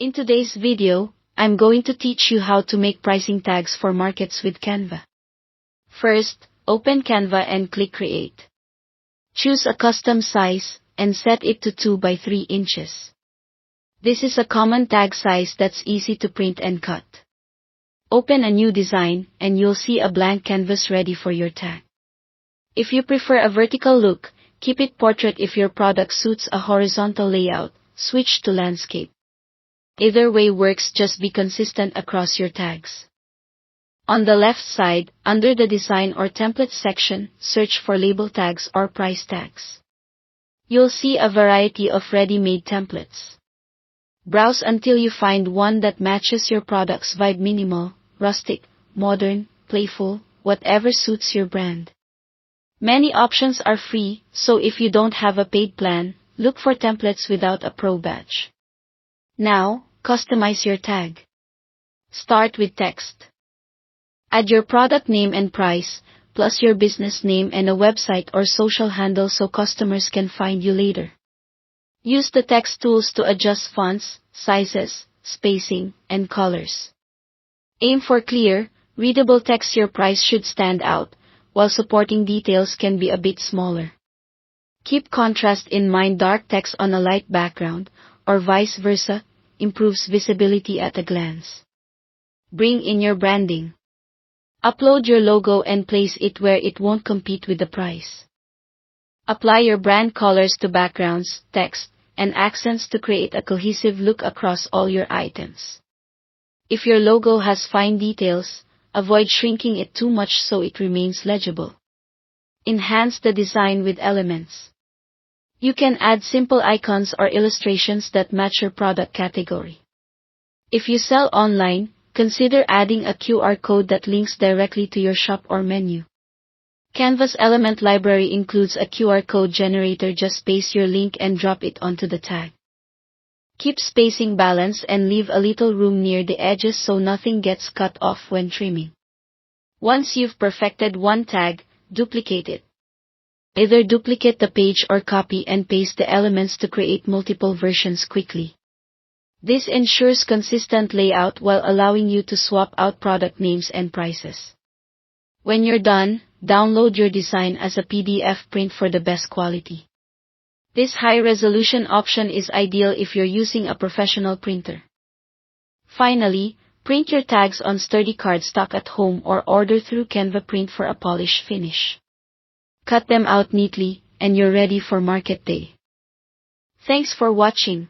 In today's video, I'm going to teach you how to make pricing tags for markets with Canva. First, open Canva and click Create. Choose a custom size, and set it to 2 by 3 inches. This is a common tag size that's easy to print and cut. Open a new design, and you'll see a blank canvas ready for your tag. If you prefer a vertical look, keep it portrait. If your product suits a horizontal layout, switch to landscape. Either way works, just be consistent across your tags. On the left side, under the Design or Templates section, search for label tags or price tags. You'll see a variety of ready-made templates. Browse until you find one that matches your product's vibe: minimal, rustic, modern, playful, whatever suits your brand. Many options are free, so if you don't have a paid plan, look for templates without a pro badge. Now, customize your tag. Start with text. Add your product name and price, plus your business name and a website or social handle so customers can find you later. Use the text tools to adjust fonts, sizes, spacing, and colors. Aim for clear, readable text. Your price should stand out, while supporting details can be a bit smaller. Keep contrast in mind. Dark text on a light background, or vice versa, improves visibility at a glance. Bring in your branding. Upload your logo and place it where it won't compete with the price. Apply your brand colors to backgrounds, text, and accents to create a cohesive look across all your items. If your logo has fine details, avoid shrinking it too much so it remains legible. Enhance the design with elements. You can add simple icons or illustrations that match your product category. If you sell online, consider adding a QR code that links directly to your shop or menu. Canva's element library includes a QR code generator. Just paste your link and drop it onto the tag. Keep spacing balanced and leave a little room near the edges so nothing gets cut off when trimming. Once you've perfected one tag, duplicate it. Either duplicate the page or copy and paste the elements to create multiple versions quickly. This ensures consistent layout while allowing you to swap out product names and prices. When you're done, download your design as a PDF print for the best quality. This high-resolution option is ideal if you're using a professional printer. Finally, print your tags on sturdy cardstock at home or order through Canva Print for a polished finish. Cut them out neatly, and you're ready for market day. Thanks for watching.